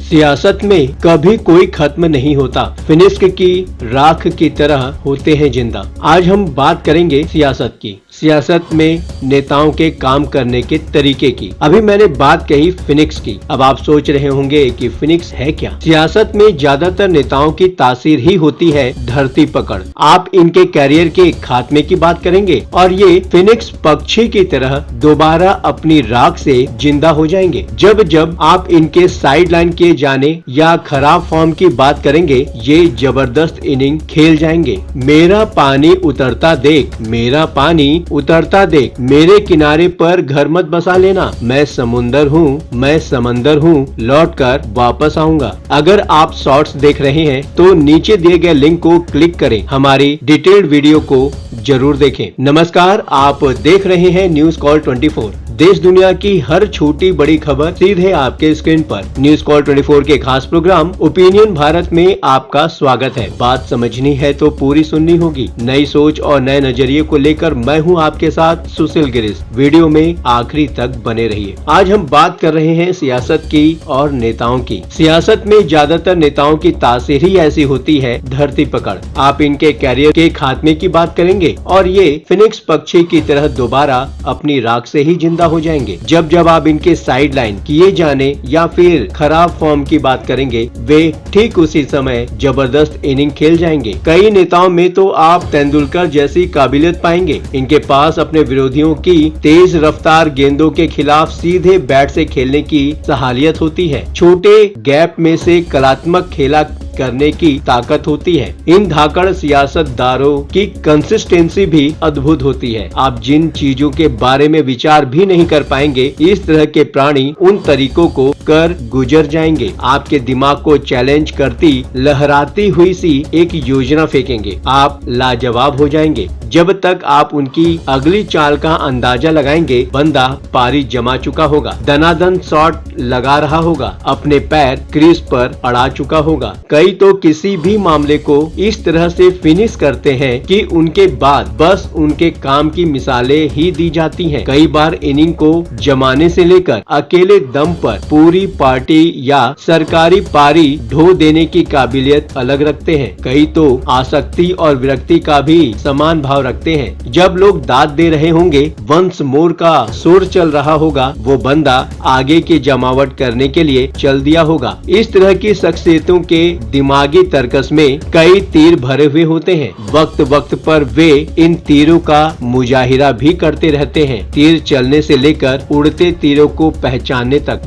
सियासत में कभी कोई खत्म नहीं होता, फिनिक्स की राख की तरह होते हैं जिंदा। आज हम बात करेंगे सियासत की, सियासत में नेताओं के काम करने के तरीके की। अभी मैंने बात कही फिनिक्स की, अब आप सोच रहे होंगे कि फिनिक्स है क्या। सियासत में ज्यादातर नेताओं की तासीर ही होती है धरती पकड़। आप इनके कैरियर के खात्मे की बात करेंगे और ये फिनिक्स पक्षी की तरह दोबारा अपनी राख से जिंदा हो जाएंगे। जब जब आप इनके साइड लाइन किए जाने या खराब फॉर्म की बात करेंगे, ये जबरदस्त इनिंग खेल जाएंगे। मेरा पानी उतरता देख, मेरा पानी उतरता देख, मेरे किनारे पर घर मत बसा लेना, मैं समुंदर हूँ, मैं समंदर हूँ, लौट कर वापस आऊंगा। अगर आप शॉर्ट्स देख रहे हैं तो नीचे दिए गए लिंक को क्लिक करें, हमारी डिटेल्ड वीडियो को जरूर देखें। नमस्कार, आप देख रहे हैं न्यूज कॉल 24। देश दुनिया की हर छोटी बड़ी खबर सीधे आपके स्क्रीन पर। न्यूज कॉल 24 के खास प्रोग्राम ओपिनियन भारत में आपका स्वागत है। बात समझनी है तो पूरी सुननी होगी। नई सोच और नए नजरिए को लेकर मैं हूं आपके साथ सुशील गिरीश। वीडियो में आखिरी तक बने रहिए। आज हम बात कर रहे हैं सियासत की और नेताओं की। सियासत में ज्यादातर नेताओं की तासीर ही ऐसी होती है धरती पकड़। आप इनके कैरियर के खात्मे की बात करेंगे और ये फिनिक्स पक्षी की तरह दोबारा अपनी राख से ही जिंदा हो जाएंगे। जब जब आप इनके साइड लाइन किए जाने या फिर खराब फॉर्म की बात करेंगे, वे ठीक उसी समय जबरदस्त इनिंग खेल जाएंगे। कई नेताओं में तो आप तेंदुलकर जैसी काबिलियत पाएंगे। इनके पास अपने विरोधियों की तेज रफ्तार गेंदों के खिलाफ सीधे बैट से खेलने की सहालियत होती है। छोटे गैप में से कलात्मक खेला करने की ताकत होती है। इन धाकड़ सियासतदारों की कंसिस्टेंसी भी अद्भुत होती है। आप जिन चीजों के बारे में विचार भी नहीं कर पाएंगे, इस तरह के प्राणी उन तरीकों को कर गुजर जाएंगे। आपके दिमाग को चैलेंज करती लहराती हुई सी एक योजना फेंकेंगे, आप लाजवाब हो जाएंगे। जब तक आप उनकी अगली चाल का अंदाजा लगाएंगे, बंदा पारी जमा चुका होगा, दनादन शॉट लगा रहा होगा, अपने पैर क्रीज पर अड़ा चुका होगा। कई तो किसी भी मामले को इस तरह से फिनिश करते हैं कि उनके बाद बस उनके काम की मिसालें ही दी जाती हैं। कई बार इनिंग को जमाने से लेकर अकेले दम पर पूरी पार्टी या सरकारी पारी ढो देने की काबिलियत अलग रखते हैं। कई तो आसक्ति और विरक्ति का भी समान भाव रखते हैं। जब लोग दाद दे रहे होंगे, वंस मोर का शोर चल रहा होगा, वो बंदा आगे की जमावट करने के लिए चल दिया होगा। इस तरह की शख्सियतों के दिमागी तर्कस में कई तीर भरे हुए होते हैं। वक्त वक्त पर वे इन तीरों का मुजाहिरा भी करते रहते हैं। तीर चलने से लेकर उड़ते तीरों को पहचानने तक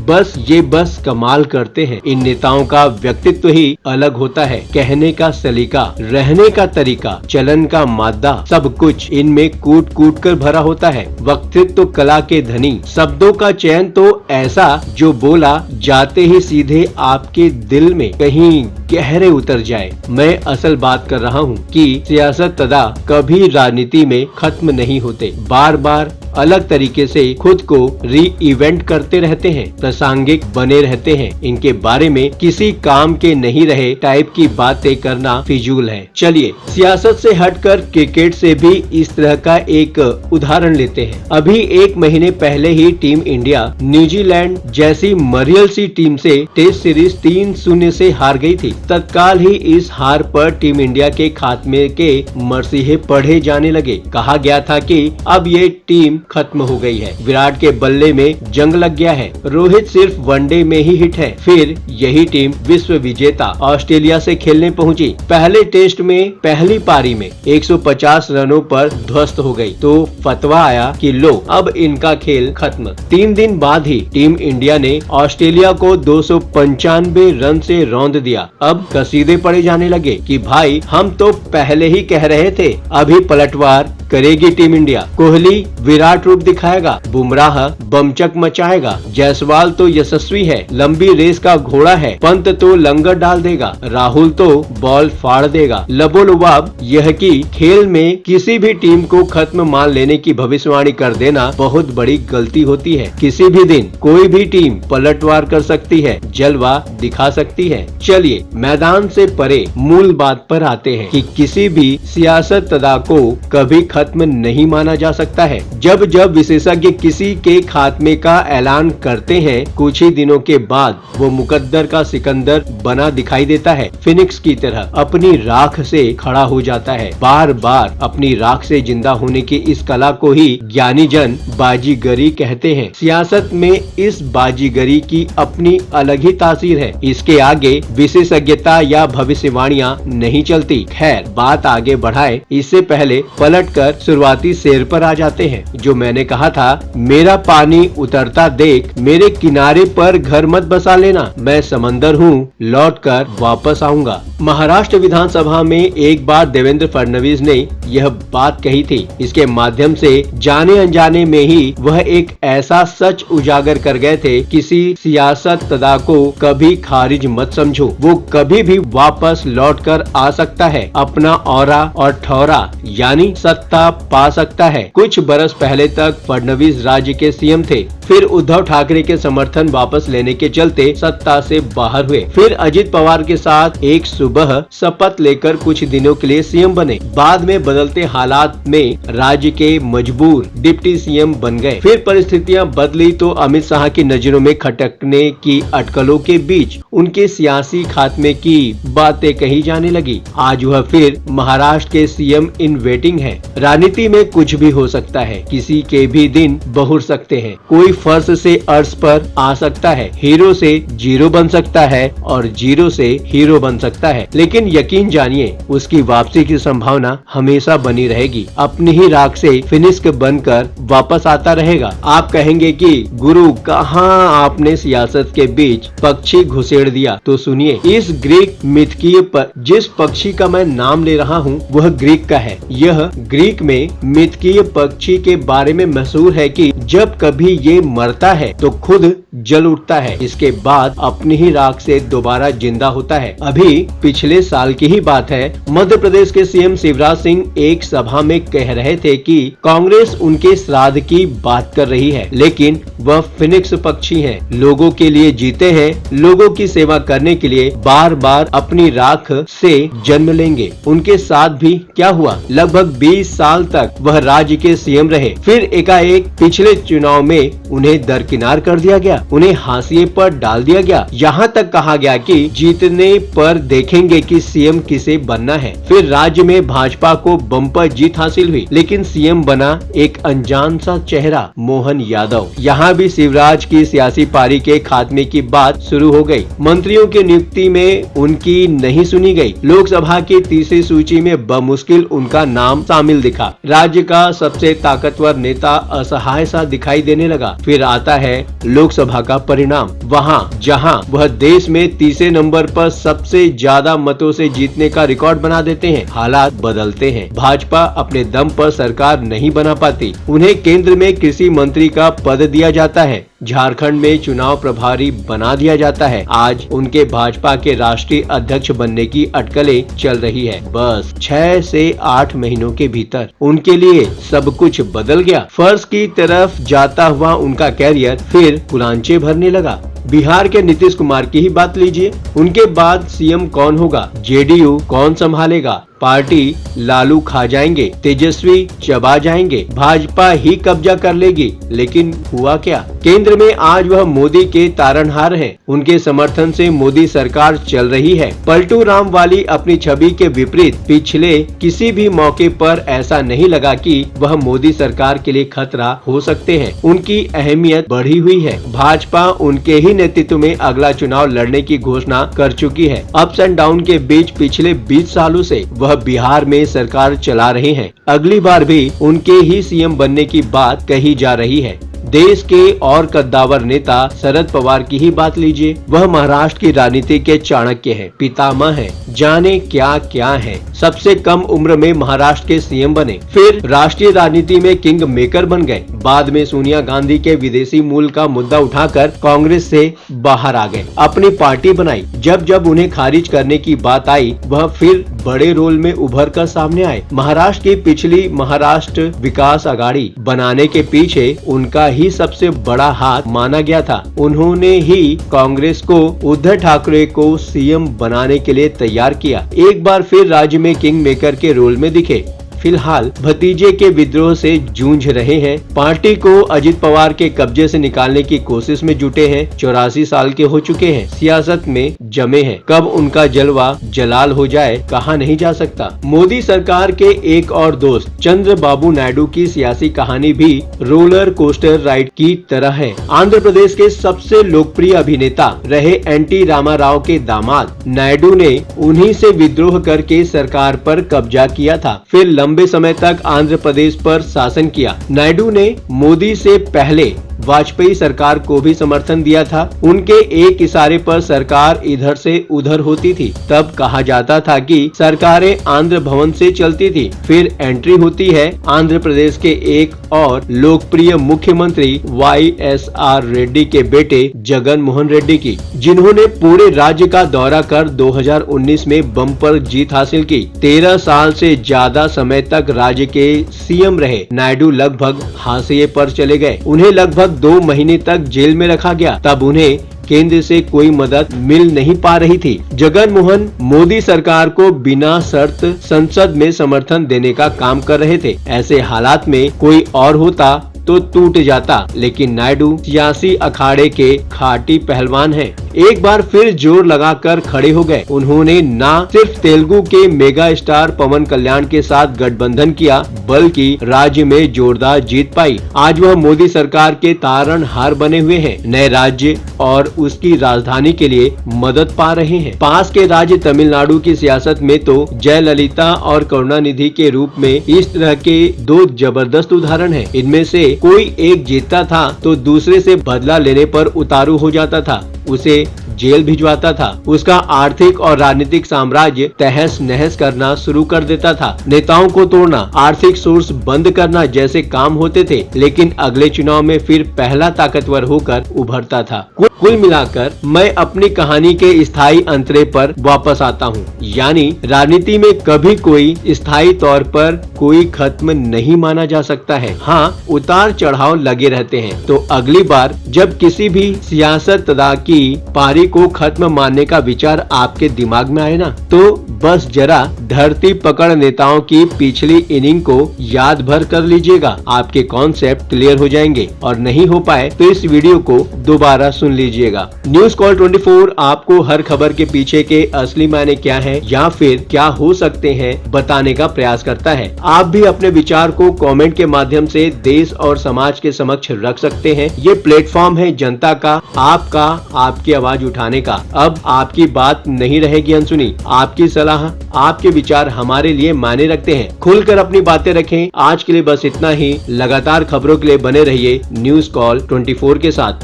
बस कमाल करते हैं। इन नेताओं का व्यक्तित्व ही अलग होता है। कहने का सलीका, रहने का तरीका, चलन का मादा, सब कुछ इनमें कूट कूट कर भरा होता है। वक्तृत्व कला के धनी, शब्दों का चयन तो ऐसा जो बोला जाते ही सीधे आपके दिल में कहीं गहरे उतर जाए। मैं असल बात कर रहा हूँ कि सियासतदा कभी राजनीति में खत्म नहीं होते। बार बार अलग तरीके से खुद को री इवेंट करते रहते हैं, प्रासंगिक बने रहते हैं। इनके बारे में किसी काम के नहीं रहे टाइप की बातें करना फिजूल है। चलिए सियासत से हटकर क्रिकेट से भी इस तरह का एक उदाहरण लेते हैं। अभी एक महीने पहले ही टीम इंडिया न्यूजीलैंड जैसी मरियल सी टीम से टेस्ट सीरीज 3-0 से हार गई थी। तत्काल ही इस हार पर टीम इंडिया के खात्मे के मरसीहे पढ़े जाने लगे। कहा गया था कि अब ये टीम खत्म हो गई है, विराट के बल्ले में जंग लग गया है, रोहित सिर्फ वनडे में ही हिट है। फिर यही टीम विश्व विजेता ऑस्ट्रेलिया से खेलने पहुंची। पहले टेस्ट में पहली पारी में 150 रनों पर ध्वस्त हो गई तो फतवा आया कि लो अब इनका खेल खत्म। 3 दिन बाद ही टीम इंडिया ने ऑस्ट्रेलिया को 295 रन से रौंद दिया। अब कसीदे पड़े जाने लगे कि भाई हम तो पहले ही कह रहे थे, अभी पलटवार करेगी टीम इंडिया। कोहली विराट रूप दिखाएगा, बुमराह बमचक मचाएगा, जायसवाल तो यशस्वी है, लंबी रेस का घोड़ा है, पंत तो लंगर डाल देगा, राहुल तो बॉल फाड़ देगा। लबोलुबाब यह कि खेल में किसी भी टीम को खत्म मान लेने की भविष्यवाणी कर देना बहुत बड़ी गलती होती है। किसी भी दिन कोई भी टीम पलटवार कर सकती है, जलवा दिखा सकती है। चलिए मैदान से परे मूल बात पर आते हैं कि किसी भी सियासतदा को कभी खत्म नहीं माना जा सकता है। जब जब जब विशेषज्ञ किसी के खात्मे का ऐलान करते हैं, कुछ ही दिनों के बाद वो मुकद्दर का सिकंदर बना दिखाई देता है। फिनिक्स की तरह अपनी राख से खड़ा हो जाता है। बार बार अपनी राख से जिंदा होने की इस कला को ही ज्ञानी जन बाजीगरी कहते हैं। सियासत में इस बाजीगरी की अपनी अलग ही तासीर है। इसके आगे विशेषज्ञता या भविष्यवाणियां नहीं चलती। खैर, बात आगे बढ़ाए इससे पहले पलटकर शुरुआती शेर पर आ जाते हैं, जो मैंने कहा था, मेरा पानी उतरता देख मेरे किनारे पर घर मत बसा लेना, मैं समंदर हूँ, लौटकर वापस आऊंगा। महाराष्ट्र विधानसभा में एक बार देवेंद्र फडणवीस ने यह बात कही थी। इसके माध्यम से जाने अनजाने में ही वह एक ऐसा सच उजागर कर गए थे, किसी सियासतदा को कभी खारिज मत समझो, वो कभी भी वापस लौटकर आ सकता है, अपना औरा और ठौरा यानी सत्ता पा सकता है। कुछ बरस पहले तक फडणवीस राज्य के सीएम थे, फिर उद्धव ठाकरे के समर्थन वापस लेने के चलते सत्ता से बाहर हुए, फिर अजित पवार के साथ एक सुबह शपथ लेकर कुछ दिनों के लिए सीएम बने, बाद में बदलते हालात में राज्य के मजबूर डिप्टी सीएम बन गए। फिर परिस्थितियां बदली तो अमित शाह की नजरों में खटकने की अटकलों के बीच उनके सियासी खात्मे की बातें कही जाने लगी। आज वह फिर महाराष्ट्र के सीएम इन वेटिंग है। राजनीति में कुछ भी हो सकता है, किसी के भी दिन बहुर सकते हैं, कोई फर्श से अर्श पर आ सकता है, हीरो से जीरो बन सकता है और जीरो से हीरो बन सकता है, लेकिन यकीन जानिए उसकी वापसी की संभावना हमेशा बनी रहेगी। अपनी ही राख से फिनिक्स बनकर वापस आता रहेगा। आप कहेंगे कि गुरु कहाँ आपने सियासत के बीच पक्षी घुसेड़ दिया, तो सुनिए, इस ग्रीक मिथकीय पर जिस पक्षी का मैं नाम ले रहा हूँ वह ग्रीक का है। यह ग्रीक में मिथकीय पक्षी के बारे में मशहूर है कि जब कभी ये मरता है तो खुद जल उठता है, इसके बाद अपनी ही राख से दोबारा जिंदा होता है। अभी पिछले साल की ही बात है, मध्य प्रदेश के सीएम शिवराज सिंह एक सभा में कह रहे थे कि कांग्रेस उनके श्राद्ध की बात कर रही है, लेकिन वह फिनिक्स पक्षी हैं, लोगों के लिए जीते हैं, लोगों की सेवा करने के लिए बार बार अपनी राख से जन्म लेंगे। उनके साथ भी क्या हुआ? लगभग 20 साल तक वह राज्य के सीएम रहे, फिर एकाएक पिछले चुनाव में उन्हें दरकिनार कर दिया गया, उन्हें हाशिए पर डाल दिया गया। यहाँ तक कहा गया कि जीतने पर देखेंगे कि सीएम किसे बनना है। फिर राज्य में भाजपा को बम्पर जीत हासिल हुई, लेकिन सीएम बना एक अनजान सा चेहरा, मोहन यादव। यहाँ भी शिवराज की सियासी पारी के खात्मे की बात शुरू हो गई। मंत्रियों की नियुक्ति में उनकी नहीं सुनी गई। लोकसभा की तीसरी सूची में बमुश्किल उनका नाम शामिल दिखा। राज्य का सबसे ताकतवर नेता असहाय सा दिखाई देने लगा। फिर आता है लोकसभा का परिणाम। वहाँ जहाँ वह देश में तीसरे नंबर पर सबसे ज्यादा मतों से जीतने का रिकॉर्ड बना देते हैं, हालात बदलते हैं। भाजपा अपने दम पर सरकार नहीं बना पाती, उन्हें केंद्र में कृषि मंत्री का पद दिया जाता है, झारखंड में चुनाव प्रभारी बना दिया जाता है। आज उनके भाजपा के राष्ट्रीय अध्यक्ष बनने की अटकलें चल रही है। बस 6 से 8 महीनों के भीतर उनके लिए सब कुछ बदल गया। फर्श की तरफ जाता हुआ उनका कैरियर फिर कुलांचे भरने लगा। बिहार के नीतीश कुमार की ही बात लीजिए, उनके बाद सीएम कौन होगा, जेडीयू कौन संभालेगा, पार्टी लालू खा जाएंगे, तेजस्वी चबा जाएंगे, भाजपा ही कब्जा कर लेगी। लेकिन हुआ क्या? केंद्र में आज वह मोदी के तारणहार हैं। उनके समर्थन से मोदी सरकार चल रही है। पलटू राम वाली अपनी छवि के विपरीत पिछले किसी भी मौके पर ऐसा नहीं लगा कि वह मोदी सरकार के लिए खतरा हो सकते हैं। उनकी अहमियत बढ़ी हुई है। भाजपा उनके ही नेतृत्व में अगला चुनाव लड़ने की घोषणा कर चुकी है। अप्स एंड डाउन के बीच पिछले 20 सालों से वह बिहार में सरकार चला रहे हैं। अगली बार भी उनके ही सीएम बनने की बात कही जा रही है। देश के और कद्दावर नेता शरद पवार की ही बात लीजिए, वह महाराष्ट्र की राजनीति के चाणक्य हैं, पितामह हैं, जाने क्या क्या है। सबसे कम उम्र में महाराष्ट्र के सीएम बने, फिर राष्ट्रीय राजनीति में किंग मेकर बन गए। बाद में सोनिया गांधी के विदेशी मूल का मुद्दा उठाकर कांग्रेस से बाहर आ गए, अपनी पार्टी बनाई। जब जब उन्हें खारिज करने की बात आई, वह फिर बड़े रोल में उभर कर सामने आए। महाराष्ट्र की पिछली महाराष्ट्र विकास आघाड़ी बनाने के पीछे उनका ही सबसे बड़ा हाथ माना गया था। उन्होंने ही कांग्रेस को उद्धव ठाकरे को सीएम बनाने के लिए तैयार किया। एक बार फिर राज्य में किंग मेकर के रोल में दिखे। फिलहाल भतीजे के विद्रोह से जूझ रहे हैं। पार्टी को अजित पवार के कब्जे से निकालने की कोशिश में जुटे हैं। 84 साल के हो चुके हैं, सियासत में जमे हैं। कब उनका जलवा जलाल हो जाए कहा नहीं जा सकता। मोदी सरकार के एक और दोस्त चंद्रबाबू नायडू की सियासी कहानी भी रोलर कोस्टर राइड की तरह है। आंध्र प्रदेश के सबसे लोकप्रिय अभिनेता रहे एनटी रामाराव के दामाद नायडू ने उन्हीं से विद्रोह करके सरकार पर कब्जा किया था। फिर लंबे समय तक आंध्र प्रदेश पर शासन किया। नायडू ने मोदी से पहले वाजपेयी सरकार को भी समर्थन दिया था। उनके एक इशारे पर सरकार इधर से उधर होती थी। तब कहा जाता था कि सरकारें आंध्र भवन से चलती थी। फिर एंट्री होती है आंध्र प्रदेश के एक और लोकप्रिय मुख्यमंत्री वाईएसआर रेड्डी के बेटे जगन मोहन रेड्डी की, जिन्होंने पूरे राज्य का दौरा कर 2019 में बम्पर जीत हासिल की। 13 साल से ज्यादा समय तक राज्य के सीएम रहे नायडू लगभग हाशिए पर चले गए। उन्हें लगभग 2 महीने तक जेल में रखा गया। तब उन्हें केंद्र से कोई मदद मिल नहीं पा रही थी। जगन मोहन मोदी सरकार को बिना शर्त संसद में समर्थन देने का काम कर रहे थे। ऐसे हालात में कोई और होता तो टूट जाता, लेकिन नायडू सियासी अखाड़े के खाटी पहलवान हैं। एक बार फिर जोर लगाकर खड़े हो गए। उन्होंने ना सिर्फ तेलुगु के मेगा स्टार पवन कल्याण के साथ गठबंधन किया, बल्कि राज्य में जोरदार जीत पाई। आज वह मोदी सरकार के तारणहार बने हुए हैं। नए राज्य और उसकी राजधानी के लिए मदद पा रहे हैं। पास के राज्य तमिलनाडु की सियासत में तो जयललिता और करुणानिधि के रूप में इस तरह के 2 जबरदस्त उदाहरण हैं। इनमें से कोई एक जीतता था तो दूसरे से बदला लेने पर उतारू हो जाता था, उसे जेल भिजवाता था, उसका आर्थिक और राजनीतिक साम्राज्य तहस नहस करना शुरू कर देता था। नेताओं को तोड़ना, आर्थिक सोर्स बंद करना जैसे काम होते थे, लेकिन अगले चुनाव में फिर पहला ताकतवर होकर उभरता था। कुल मिलाकर मैं अपनी कहानी के स्थायी अंतरे पर वापस आता हूँ, यानी राजनीति में कभी कोई स्थायी तौर पर कोई खत्म नहीं माना जा सकता है। हाँ, उतार चढ़ाव लगे रहते हैं। तो अगली बार जब किसी भी सियासतदान की पारी को खत्म मानने का विचार आपके दिमाग में आए ना, तो बस जरा धरती पकड़ नेताओं की पिछली इनिंग को याद भर कर लीजिएगा। आपके कॉन्सेप्ट क्लियर हो जाएंगे, और नहीं हो पाए तो इस वीडियो को दोबारा सुन लीजिएगा। न्यूज कॉल 24 आपको हर खबर के पीछे के असली मायने क्या है या फिर क्या हो सकते हैं बताने का प्रयास करता है। आप भी अपने विचार को कमेंट के माध्यम से देश और समाज के समक्ष रख सकते हैं। ये प्लेटफॉर्म है जनता का, आपका, आपकी आवाज उठाने का। अब आपकी बात नहीं रहेगी अनसुनी। आपकी सलाह, आपके विचार हमारे लिए मायने रखते हैं। खुलकर अपनी बातें रखें। आज के लिए बस इतना ही। लगातार खबरों के लिए बने रहिए न्यूज कॉल 24 के साथ।